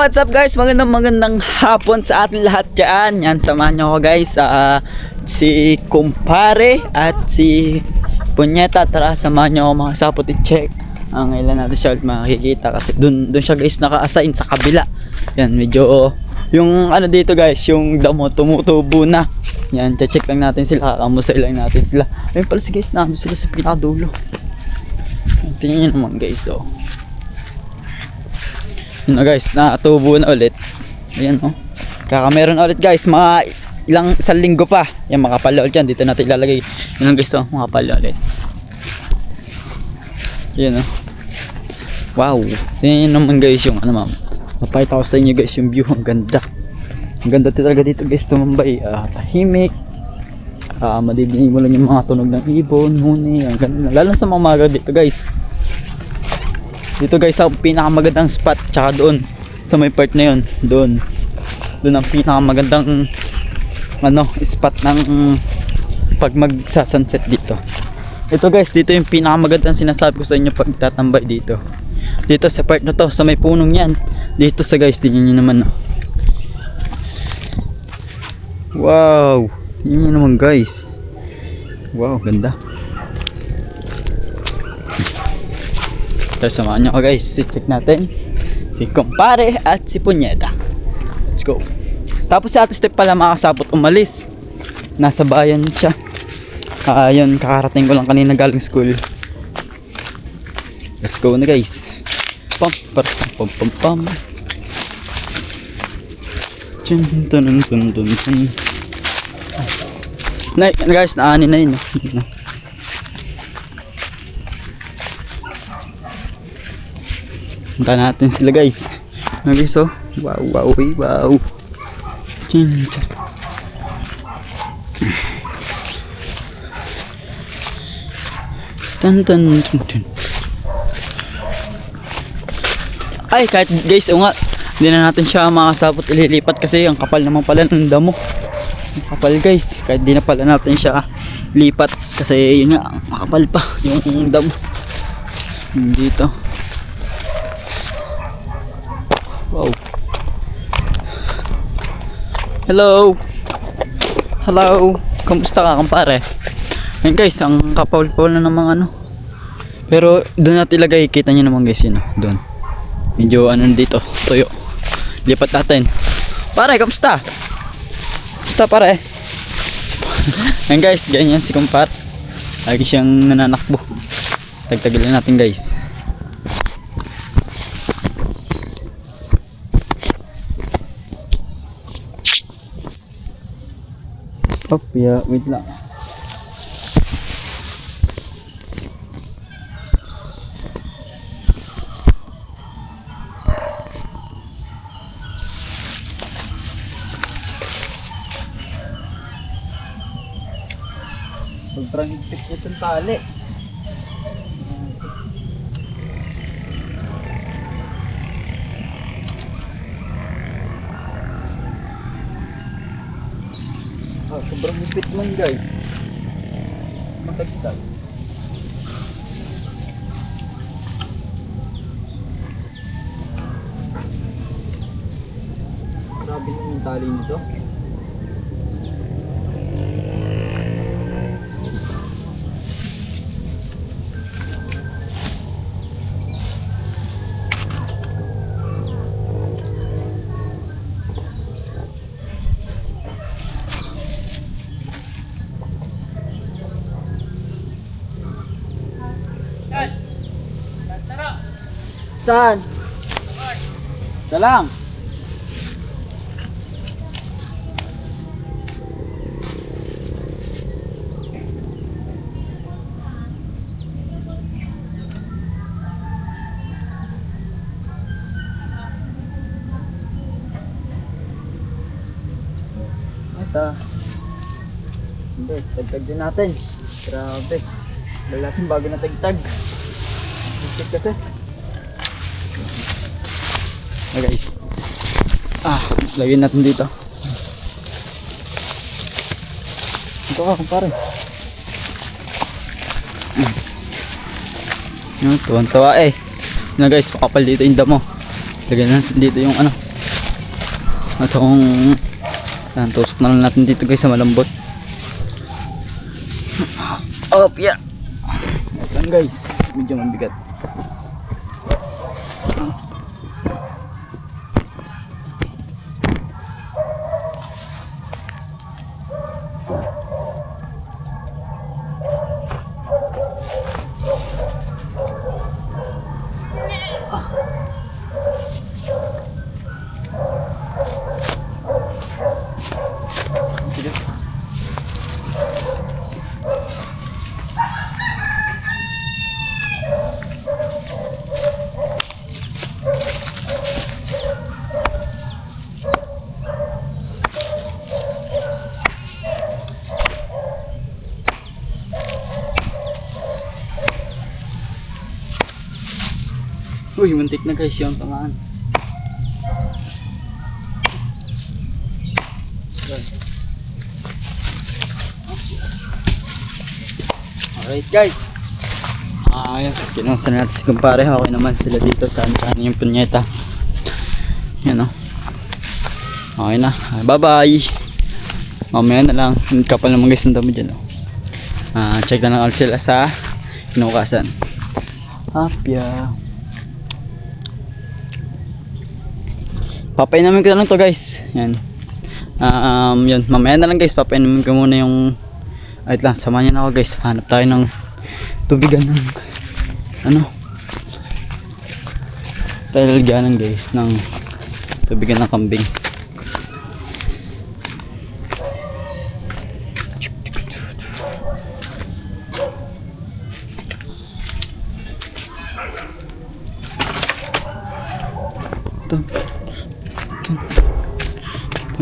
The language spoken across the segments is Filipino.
what's up guys? Magandang hapon sa ating lahat dyan. Yan, samahan nyo ako guys. Si kumpare at si Punyeta. Tara, samahan nyo ako mga sapot i-check. Ang ilan natin siya makikita kasi dun siya guys naka-assign sa kabila. Yan, medyo yung ano dito guys, yung damo tumutubo na. Yan, check lang natin sila, kakamusay lang natin sila. Ayun pala si guys, nandun sila sa pinakadulo. Tingnan nyo naman guys, oh. Yun na guys, natubo na ulit. Ayan o. Kakameron ulit guys, mga isang linggo pa. Yan, makapal ulit yan. Dito natin ilalagay. Yun ang guys o, makapal ulit. Ayan o. Wow. Tingnan naman guys yung ano ma'am. Mapahita ko sa inyo guys yung view. Ang ganda. Ang ganda talaga dito guys tumambay. Tahimik. Madidinig mo lang yung mga tunog ng ibon, huni. Ang ganda. Lalo sa mga maga dito guys. Dito guys sa pinakamagandang spot, tsaka doon sa may part na yun, doon ang pinakamagandang spot ng pag magsa-sunset dito. Ito guys, dito yung pinakamagandang sinasabi ko sa inyo pag tatambay dito. Dito sa part na to, sa may punong yan. Dito sa guys, tingnan nyo naman. Wow, tingnan nyo naman guys. Wow, ganda. Samahan nyo ako guys, check natin si kumpare at si Punyeta. Let's go. Tapos si Ate Step pala makasapot umalis, nasa bayan siya. Yun, kakarating ko lang kanina galing school. Let's go na guys. Pam pam pam pam pam. Dun dun dun dun dun. Guys, naanin na yun. Punta natin sila guys. Guys oh. Wow. Dun. Ay, kahit guys, nga, hindi na natin siya makasapot ililipat kasi ang kapal naman pala ng damo. Ang kapal guys. Kahit di na pala natin siya lipat kasi yun nga, makapal pa yung damo. Dito. Wow. Hello. Kamusta ka, kumpare? Ayun guys, ang kapal-pal na ng mga ano. Pero doon natin ilagay, kita niyo naman guys yun. Doon. Medyo dito, tuyo. Lipat natin. Pare, kamusta? Kamusta pare? Ayun guys, ganyan si kumpare. Lagi siyang nananakbo. Tagtagilan natin guys. Yeah, wait lang. Sobrang higpit niya sa tali. Sobrang hipit man guys. Matagtag. Grabe yung tali nito. Saan? Salang. Ito. Guys, tagtag din natin. Grabe. Dahil natin bago na tagtag. Check kasi. Guys, lagyan natin dito. Ito ka kumpare. Tuwan-tuwa eh. Na guys, makapal dito yung damo. Lagyan natin dito yung ano, Itong yan, tusok na lang natin dito guys sa malambot. Up, yeah. Yan guys, medyo mabigat. Uy, muntik na guys yung tamaan. Alright guys. Ayan, kinusta na natin si kumpare. Okay naman sila dito. Saan yung punyeta. Yan o. Okay na. Bye bye. Mamaya na lang. Kapal naman guys ng dami dyan o. Check na lang ulit sila sa inukasan. Hapya. Papainumin ko na lang to guys. Yan. Yun. Mamaya na lang guys. Papainumin ko muna yung ayun lang. Samahan niyo na ako guys. Hanap tayo ng tubigan ng tayo lalagyanan guys ng tubigan ng kambing.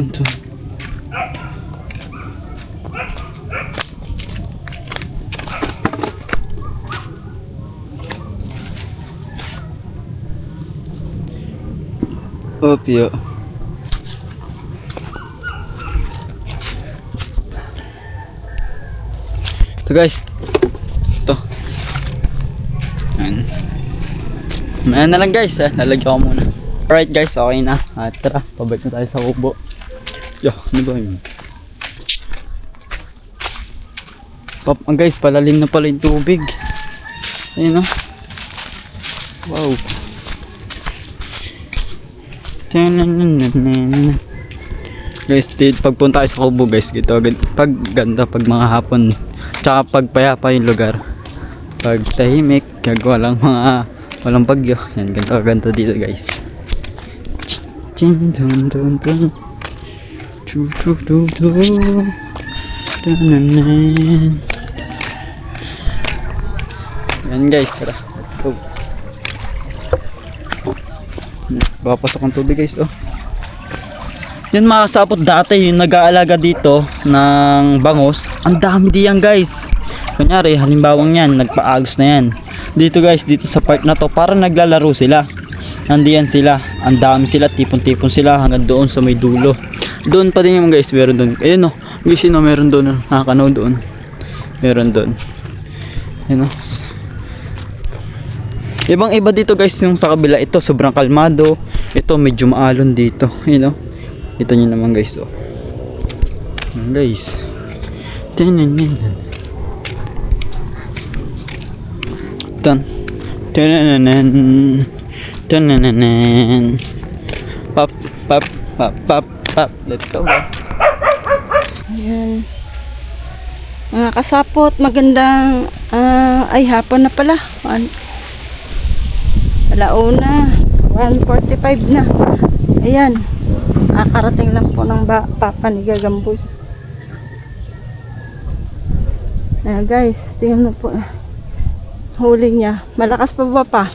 Ito. Opyo. Ito guys. Ito. Ayan. Mayan na lang guys. Lalagyan ko muna. Alright guys, okay na. Tara, pabalik na tayo sa kubo. Yo, ano ba yun? Guys, palalim na pala yung tubig. Ayun o. Wow. Guys, pagpunta tayo sa kubo guys, ito pag ganda, pag mga hapon, tsaka pag payapa yung lugar, pag tahimik, kag walang bagyo, yan, ganda dito guys. Chin dun dun dun, chu chu chu chu, yan guys, tara, let's go. Papasok ang tubig guys, oh. Yan mga kasapot, dati yung nag-aalaga dito ng bangos, ang dami diyan guys. Kunyari, halimbawang yan, nagpaagos na yan. Dito guys, dito sa part na to, parang naglalaro sila. Nandiyan sila, ang dami sila, tipon-tipon sila hanggang doon sa may dulo. Doon pa din yung guys, meron doon. Ayun o, guys yun o, meron doon, nakakanaw doon. Meron doon. Ayun o. Ibang iba dito guys, yung sa kabila, ito sobrang kalmado. Ito medyo maalon dito, ayun o. Ito nyo naman guys o. Ayun guys. Tan. Tanananan. Pop, pop, pop, pop, pop. Let's go guys. Ayan. Mga kasapot, magandang ay hapon na pala. Alauna, 1:45 na. Ayan. Karating lang po ng papa ni Gagamboy. Ayan guys, tingnan mo po. Huli niya. Malakas pa ba pa?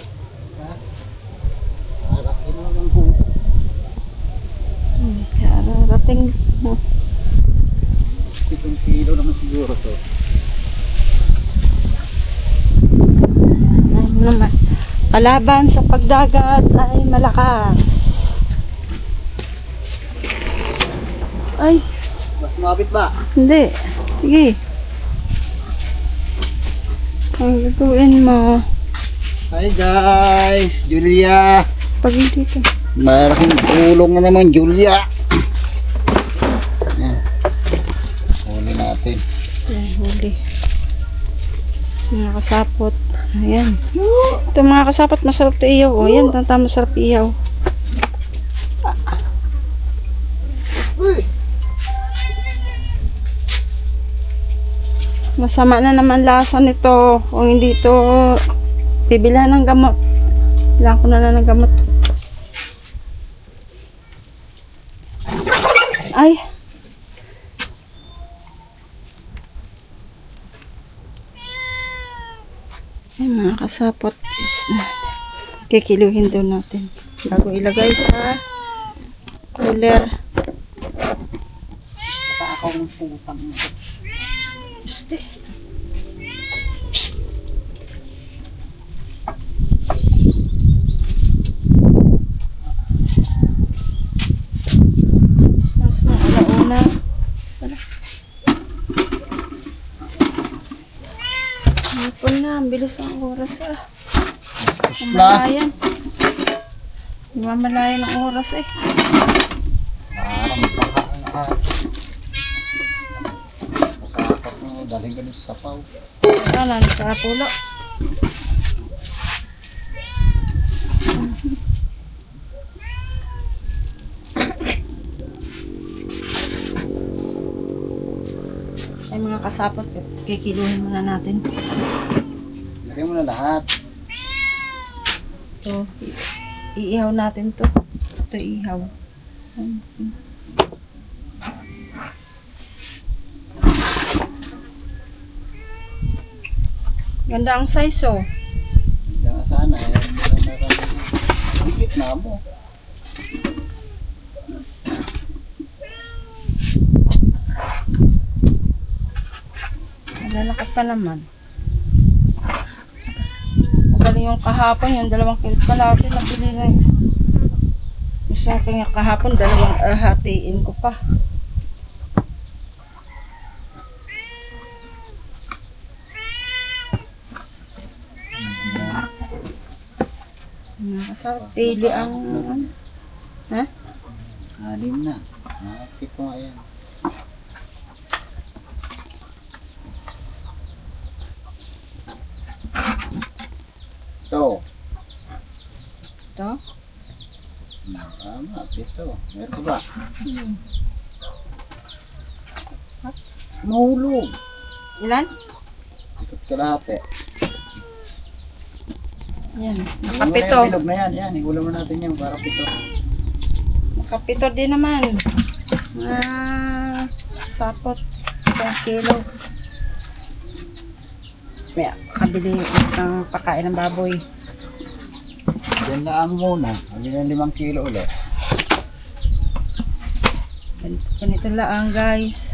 Karating mo. 7 kilo naman siguro to. Ay naman. Kalaban sa pagdagat ay malakas. Ay. Mas mabit ba? Hindi. Sige. Ang gagawin mo. Hi guys, Julia. Pag dito. Malaking tulong na naman, Julia. natin. Ayan, huli. Mga kasapot. Ayan. Ito mga kasapot, masarap to iyaw. O, ayan, tama masarap iyaw. Masama na naman lasa nito. Kung hindi ito bibilhan ng gamot. Bilang ko na lang ng gamot. Ay. Ay mga kasapot. Kikiluhin daw natin. Bago ilagay sa cooler. Ako ng putang. Este. Mas na alauna. Tara. Hapon na. Ang bilis ang oras ah. Mamalayan. Mamalayan ang oras eh. Parang baka daling ganun sa sapaw. Ano, sa pulo. Ay mga kasapot, kikiluhin muna natin. Lagyan mo na lahat. Ito, iihaw natin to. Ito iihaw. Ganda ang size oh. Hindi nga sana. Meron higit na mo. Malalakad pa naman. Magaling yung kahapon, yung 2 kilo kalahati nabili na isa. Gusto ko yung kahapon, 2 hatiin ko pa. Masarap pili ang ano. Ha? 6 na. 7 nga yan. Ito. Ito? Tama, ito. Meron ka ba? Mahulog. Ilan? Ito't kalahati. Yan. Yung Nakapito. bilog na yan. Yan, igulan mo natin yan para pito. Nakapito din naman. Sapot. 10 kilo. May kabili ng pagkain ng baboy. Yan lang muna. Sabi ng 5 kilo ulit. Ganito lang guys.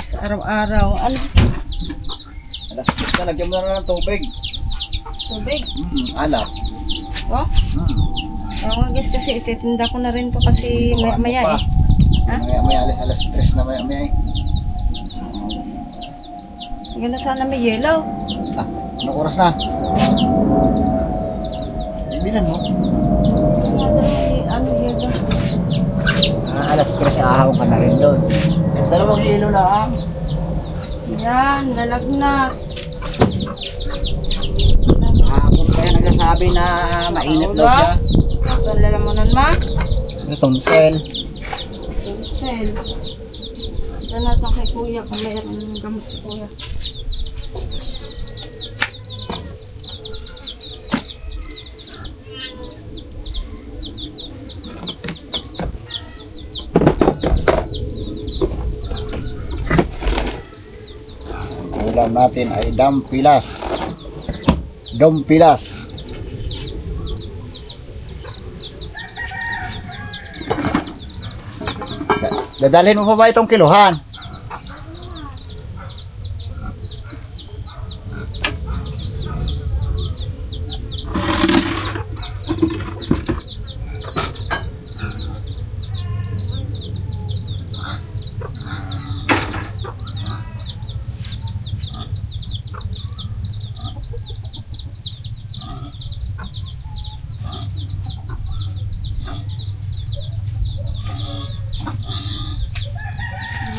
Sa araw-araw. Ano? Alas 6 na, lagyan mo na lang ng tubig. Tubig. Alak. Oh? Oo guys, kasi ititinda ko na rin to kasi maya eh. Ha? Maya alas 3 na maya eh. Ganda sana may yellow. Anong oras na? Ibilan mo. Ano yellow? Alas 3 ahaw ka na rin doon. 2 kilo lang. Yan, nalagnat. Kahapon kaya nagsasabi na mainit daw siya. Ito, lalamunan ma. Ito tonsel. Pilsel. Ito natin kay kuya kung mayroon ng gamot si kuya. Ulam natin ay dampilas. Dompilas. Dadalhin mo pa ba itong kiluhan?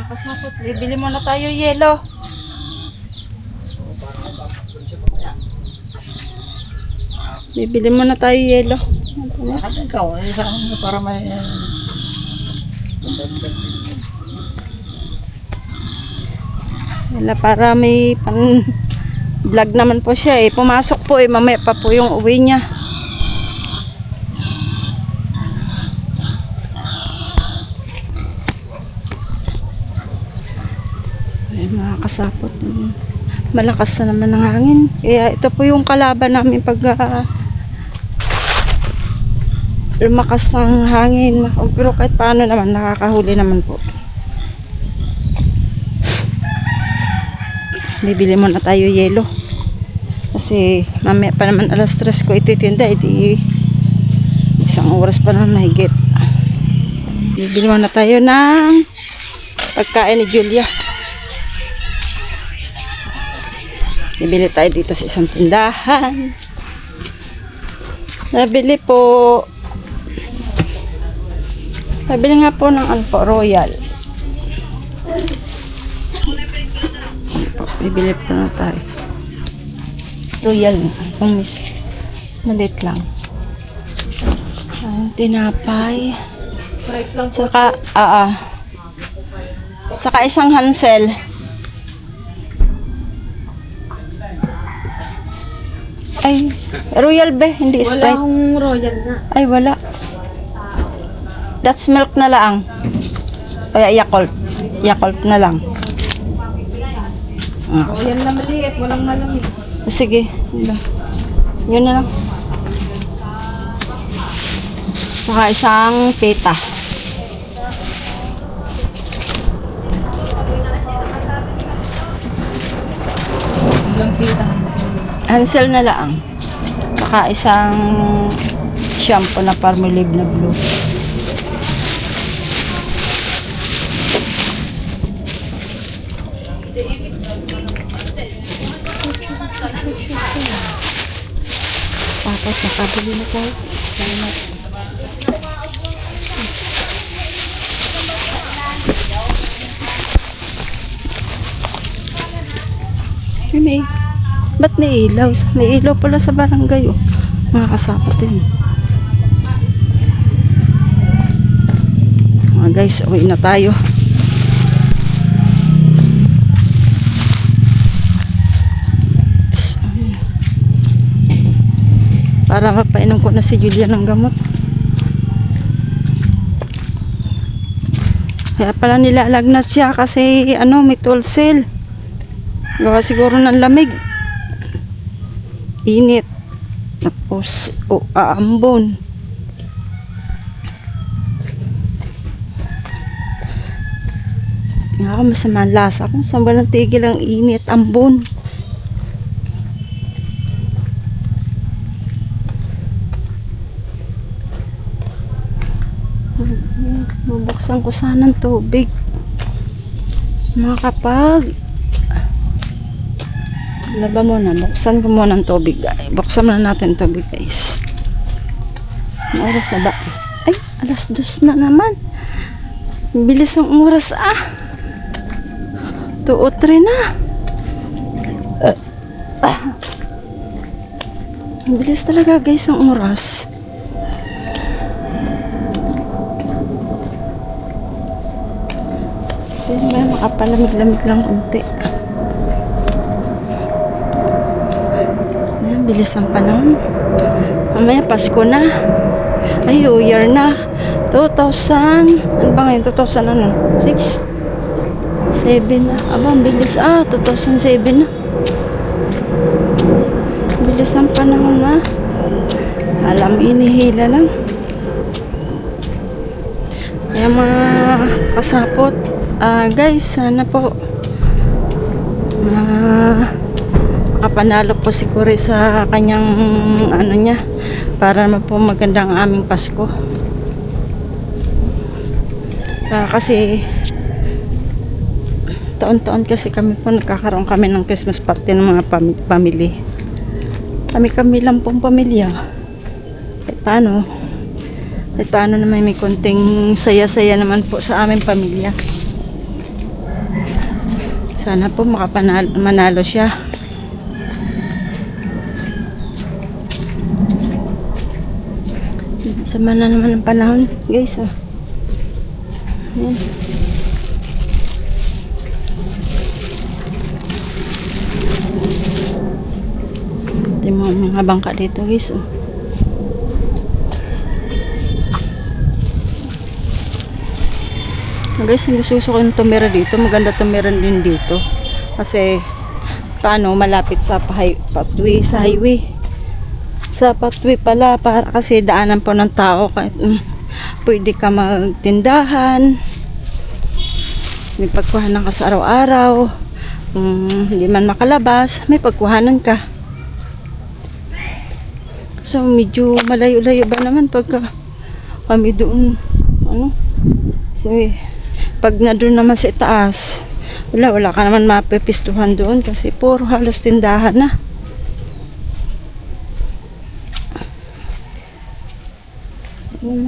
kasapot, bibili muna tayo yelo. Bibili muna tayo yelo. Bakit ikaw? Isa ka para may... Wala, para may pan vlog naman po siya eh. Pumasok po eh, mamaya pa po yung uwi niya. Ay, mga kasapot. Malakas na naman ang hangin. Kaya ito po yung kalaban namin pag lumakas ng hangin. Pero kahit paano naman, nakakahuli naman po. Bibili muna tayo yelo. Kasi mamaya pa naman alas 3 ko ititinda. Di isang oras pa naman mahigit. Bibili muna tayo ng pagkain ni Julia. Bibili tayo dito sa isang tindahan. Nabili nga po ng ano po, Royal. Bibili po na tayo. Royal na. Ang miss. Malit lang. Ayun, tinapay. Saka, saka isang Hansel. Ay, Royal be, hindi Sprite. Wala akong Royal na. Ay, wala. That's milk na lang. Ay, Yakult. Yakult na lang. Royal na maliit, walang malamig. Sige. Yun na lang. Saka isang pita. Walang pita. Hansel na lang. Saka isang shampoo na Palmolive na blue. Tapos nakabili na tayo. Ba't may ilaw? May ilaw pala sa barangay, oh. Mga kasapot din. Mga guys, uwi na tayo. Para mapainom ko na si Julia ng gamot. Kaya pala nilalagnat siya kasi may tolsil. Gawa siguro ng lamig. Init. Tapos, aambon. Nga, masama ang lasa ko. Saan ba natigil ang init? Ambon. Bubuksan ko sana ng tubig. Makapag laba muna, buksan ko muna ng tubig, guys. Buksan muna natin tubig, guys. Ang oras na ba? Ay, alas 2 na naman. Bilis ng oras, 2 o 3 na. Bilis talaga, guys, ang oras. May makapalamig-lamig lang konti. Ayan, bilis ng panahon. Mamaya Pasko na. Ay, New Year na. 2000. Ano ba ngayon? 2000 ano? 6? 7 na. Aba, ang bilis. 2007 na. Bilis ng panahon na. Alam, inihila lang. Kaya mga kasapot, guys, sana po makapanalo po si Cory sa kanyang niya para po maganda ang aming Pasko. Kasi taon-taon kasi kami po nagkakaroon kami ng Christmas party ng mga family. Kami lang pong pamilya. Paano naman may konting saya-saya naman po sa aming pamilya. Sana po manalo siya. Sama na naman ang panahon, guys. Oh. Yan. Ito yung mga bangka dito, guys. Oh. Guys, gusto ko yung tumira dito. Maganda tumira din dito. Kasi, paano, malapit sa pathway, sa highway. Sa pathway pala, para kasi daanan po ng tao. Kahit, pwede ka magtindahan. May pagkuhanan ka sa araw-araw. Hindi man makalabas, may pagkuhanan ka. So, medyo malayo-layo ba naman pagka kami doon, kasi, pag na doon naman sa itaas, wala ka naman mapipistuhan doon kasi puro halos tindahan na.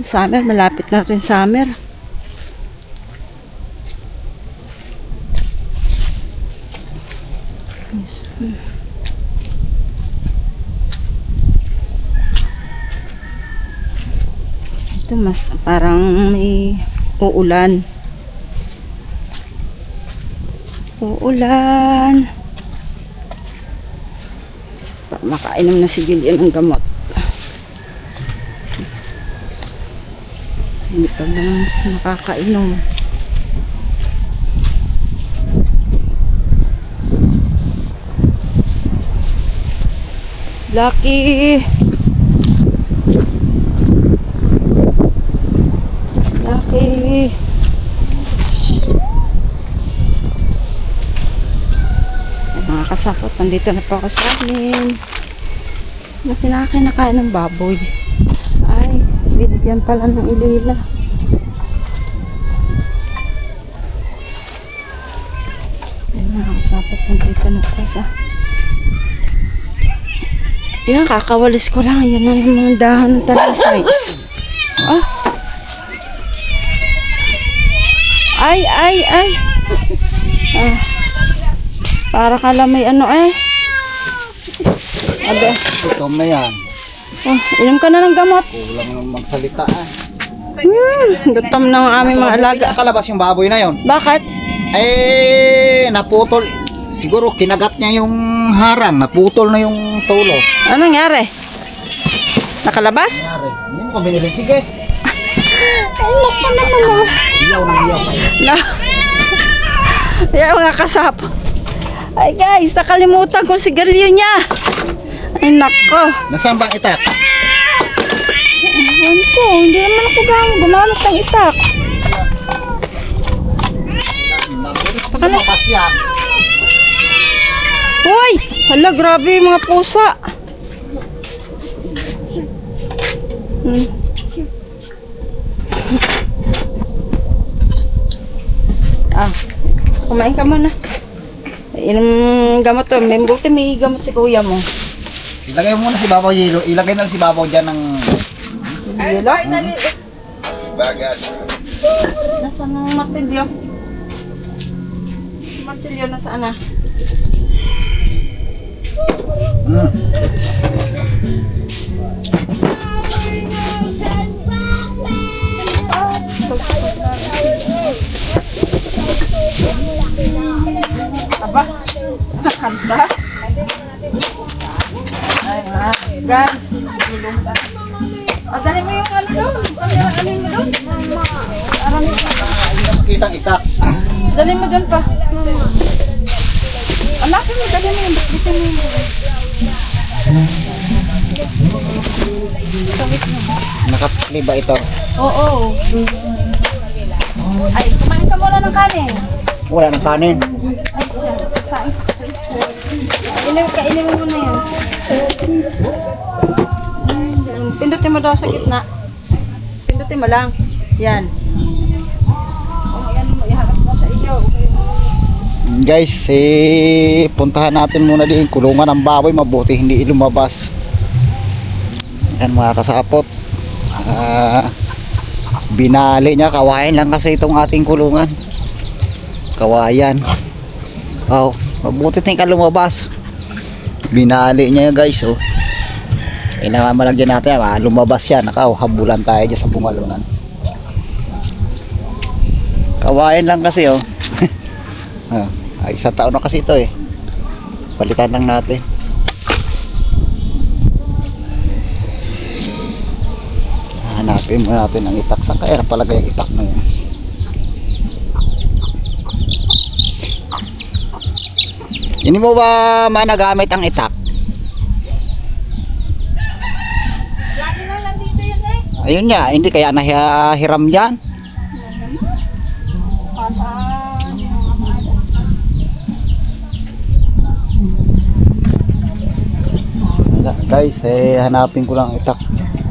Summer, malapit na rin summer. Yes. Ito mas parang may uulan. Uulan. Makainom na si Gillian ng gamot. Hindi pa lang nakakainom. Lucky. Lucky. Mga kasakot, nandito na po ako sa amin. Kinakain ng baboy. Ay, binigyan pala ng ilila. Ay, mga kasakot, nandito na po sa... Yan, kakawalis ko lang. Yan ang mga dahon ng talisay. Ah. Ay. Ah. Para ka lang may ano eh. Abe. Gutom na yan. Oh, inom ka na ng gamot. Kulang nang magsalita Gutom na ang aming mga alaga. Nakalabas yung baboy na yon. Bakit? Naputol. Siguro kinagat niya yung harang. Naputol na yung tulo. Ano nangyari? Nakalabas? Nangyari. Hindi mo ko binili. Sige. Ay, naku naman. Iyaw na iyaw kayo. Na. Yan mga kasap. Ay guys, nakalimutan ko si sigarilyo niya. Ay nako. Nasaan bang itak? Ewan ko, hindi naman ako gumamit ng itak. Lumakas yan. Uy! Hala, grabe yung mga pusa. Kumain ka muna. Inom gamot to. May buti may gamot si kuya mo. Ilagay mo muna si Babaw Yelo. Ilagay na si Babaw dyan ng... Yelo? Nasaan ang martilyo? Martilyo nasaan na? Aba, kanta. Ay, guys. Dali mo yung ano doon. Ano mo doon? Hindi na makitang itak. Dali mo doon pa. Hanapin mo, dali mo yung bitin mo yung Nakapli ba ito? Oo. Ay, kumain ka muna ng kanin. Wala ng kanin. Ay, saan? Kainin mo muna yan. Pindutin mo daw sa gitna. Pindutin mo lang. Yan. Yan mo, iharap mo sa iyo. Guys, puntahan natin muna din kulungan ng baboy. Mabuti hindi lumabas. Yan mga kasapot. Binali niya. Kawayan lang kasi itong ating kulungan. Kawayan. Oh, mabuti tingin ka lumabas. Binali niya guys, oh. Kailangan malagyan natin, lumabas yan. Nakaw, habulan tayo dyan sa bungalunan. Kawain lang kasi, oh. Isang taon na kasi ito, eh. Palitan lang natin. Hanapin mo natin ang itak. Saan kaya palagay ang itak na yun? Hindi mo ba managamit ang itak? Lagi na lang dito yun eh. Ayun nga, hindi kaya nahiram dyan. Wala, guys, hanapin ko lang ang itak.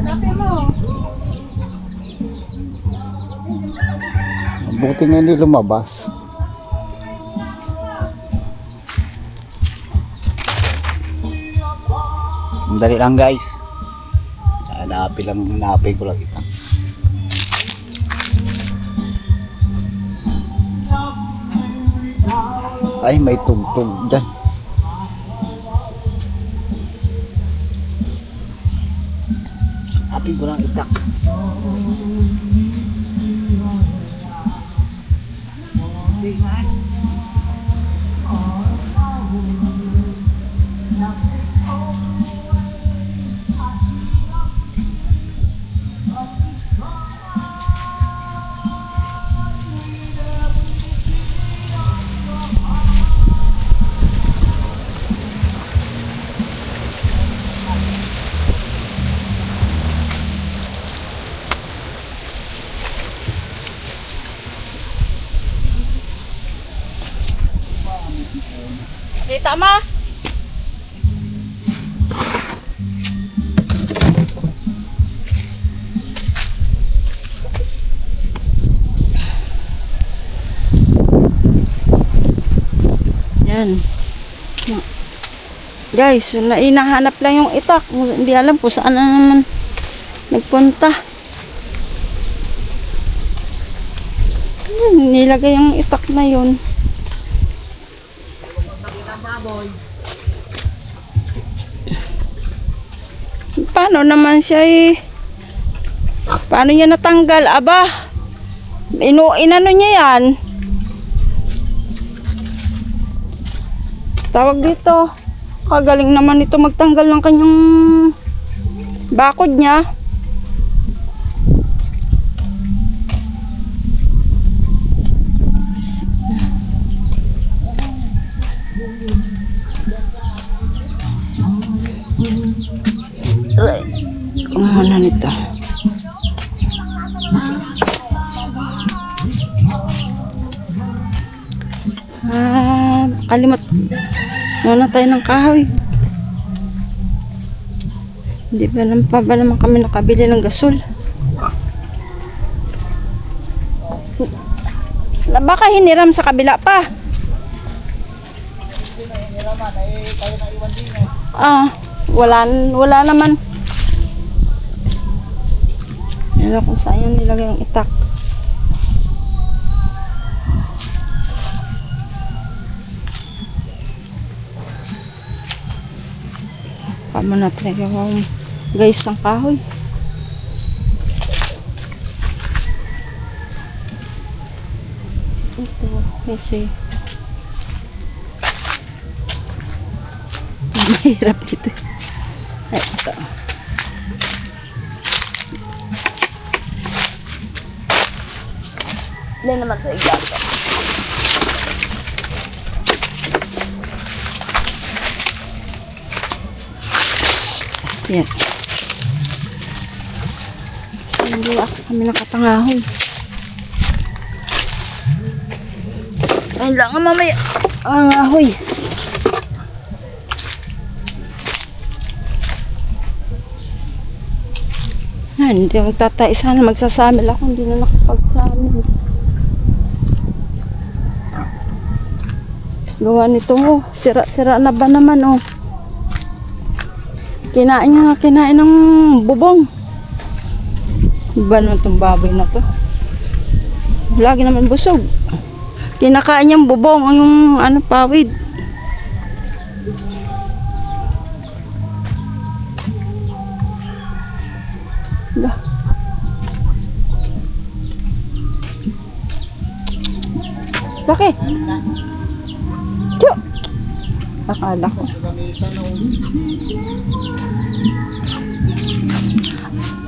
Hanapin mo. Buti nga hindi lumabas. Dali lang guys. Hanapin ko lang itak. Ay, may tugtog dyan. Hanapin ko lang itak. Kita mo? Yan. Guys, inahanap lang yung itak. Hindi alam kung saan na naman nagpunta. Yan, nilagay yung itak na yun. Paano naman siya paano niya natanggal? Aba, inano niya yan. Tawag dito. Kagaling naman ito magtanggal ng kanyang bakod niya. Ano nito? Kalimot. Muna tayo ng kahoy. Hindi ba naman kami nakabili ng gasol? Baka hiniram sa kabila pa. Wala naman. Yan kung saan yung nilagay ang itak. Paano na talaga guys ng kahoy. Ito kasi mahirap dito. Ay, ito. Hindi naman sa igato. Yan. So, hindi kami nakatangahoy. Kailangan mamaya ang ahoy. Hindi magtatay. Sana magsasamil ako. Hindi na nakapagsamil. Gawa nito mo. Sira-sira na ba naman oh. Kinain ng bubong. Ba naman itong baboy na to? Lagi naman busog. Kinakain niyang bubong, yung ano, pawid. Hala. Laki. Tiyo. Akala ko.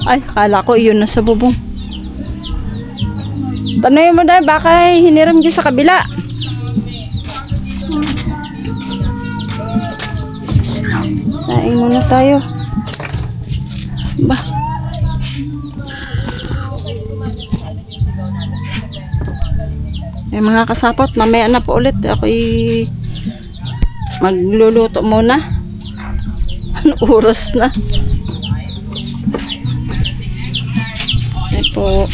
Ay, akala ko yun na sa bubong. Tanay mo dahil baka hiniram dyan sa kabila. Saing muna tayo. Ba. Mga kasapot, mamaya na po ulit. Ako'y magluluto muna. Ano oras na? Ay po.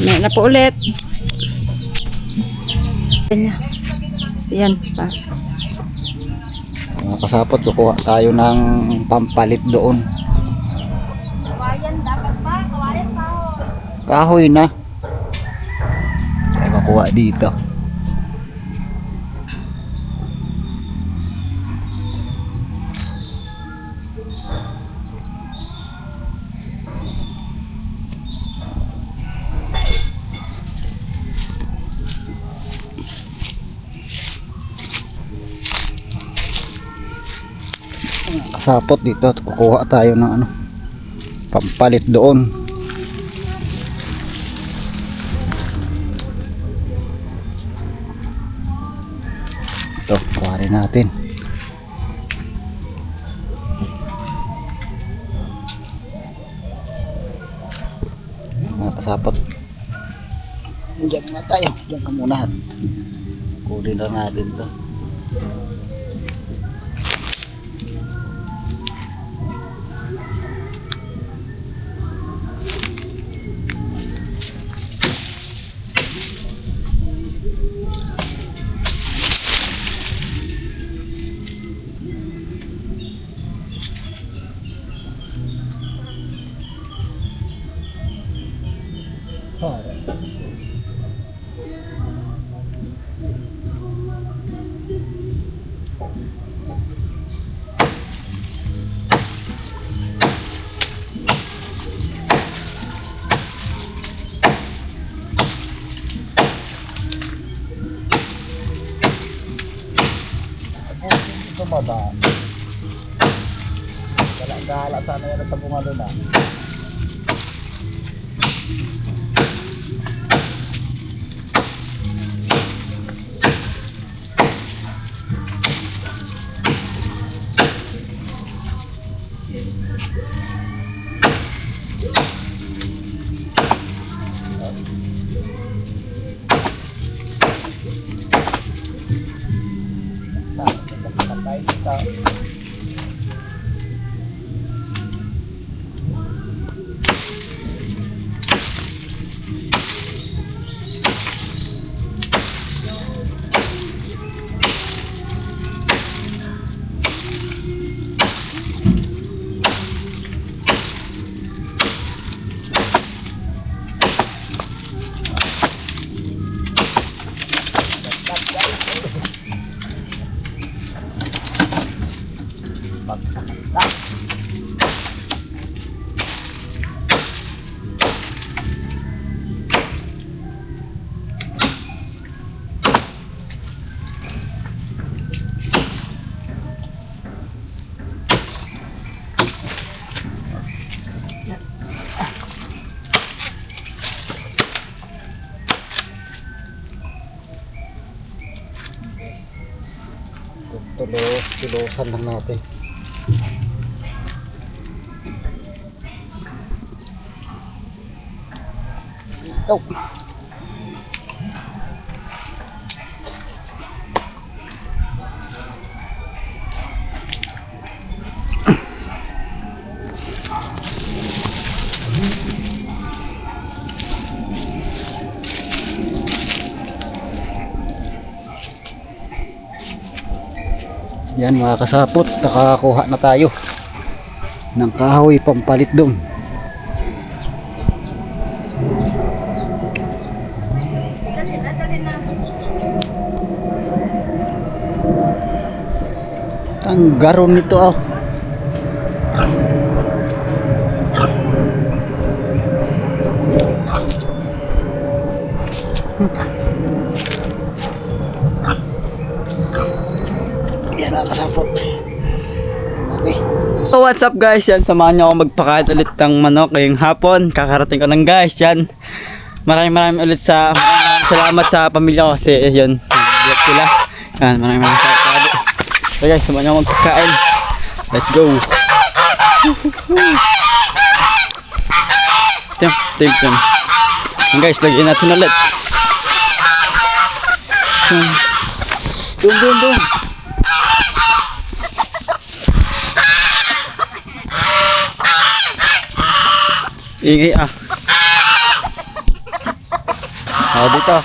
Mamaya na po ulit. Yan pa. Mga kasapot, kukuha tayo ng pampalit doon. Kawayan dapat ba? Kawayan pa. Kahoy na. Kaya kukuha dito. Kasapot dito at kukuha tayo ng ano, pampalit doon. Ito, kuha rin natin. Mga kasapot, diyan na tayo, diyan ka muna. Kunin lang natin to. Tumaba. Gala sana yan sa bungalo na. Tulosan lang natin. Oh. Yan mga kasapot, nakakuha na tayo ng kahoy pampalit doon. Ang garon nito oh. Yan nakasapot. Okay. So what's up guys, yan samahan nyo ako magpakain ulit ng manok ngayong hapon. Kakarating ko lang guys, yan. Maraming ulit salamat sa pamilya ko kasi yun, nag-vlog sila. Yan, maraming salamat. So guys, samahan nyo ako magpakain. Let's go. Tim. Yan guys, lagyan natin ulit. Boom. Ingay ah. Dito.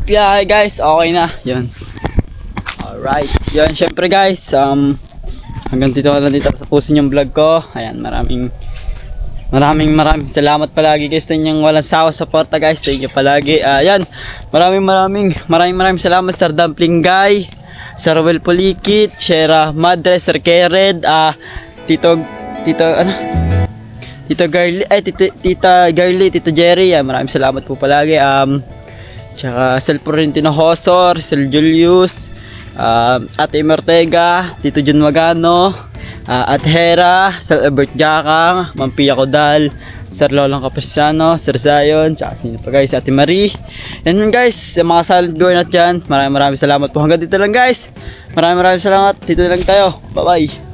Yeah guys, okay na. Yun. Alright. Yun, syempre guys, hanggang dito na lang dito tapusin yung vlog ko. Ayan, maraming salamat palagi guys sa inyong walang sawa suporta guys. Thank you palagi. Ayan, maraming salamat Sir Dumpling Guy, Sir Roel Pulikit, Shera Madre, Sir Kered, Tito Garly, Tita Garly, Tita Jerry. Maraming salamat po palagi. Tsaka Sir Florentino Hosor, Sir Julius, Ate Ortega, Tito Jun Magano, At Hera, Sir Albert Jakang, Ma'am Pia Codal, Sir Lolong Capesiano, Sir Zion, tsaka sino pa guys, Ate Marie. Yan yun guys, mga silent goer nat dyan. Maraming salamat po. Hanggang dito lang guys. Maraming salamat. Dito lang tayo. Bye bye.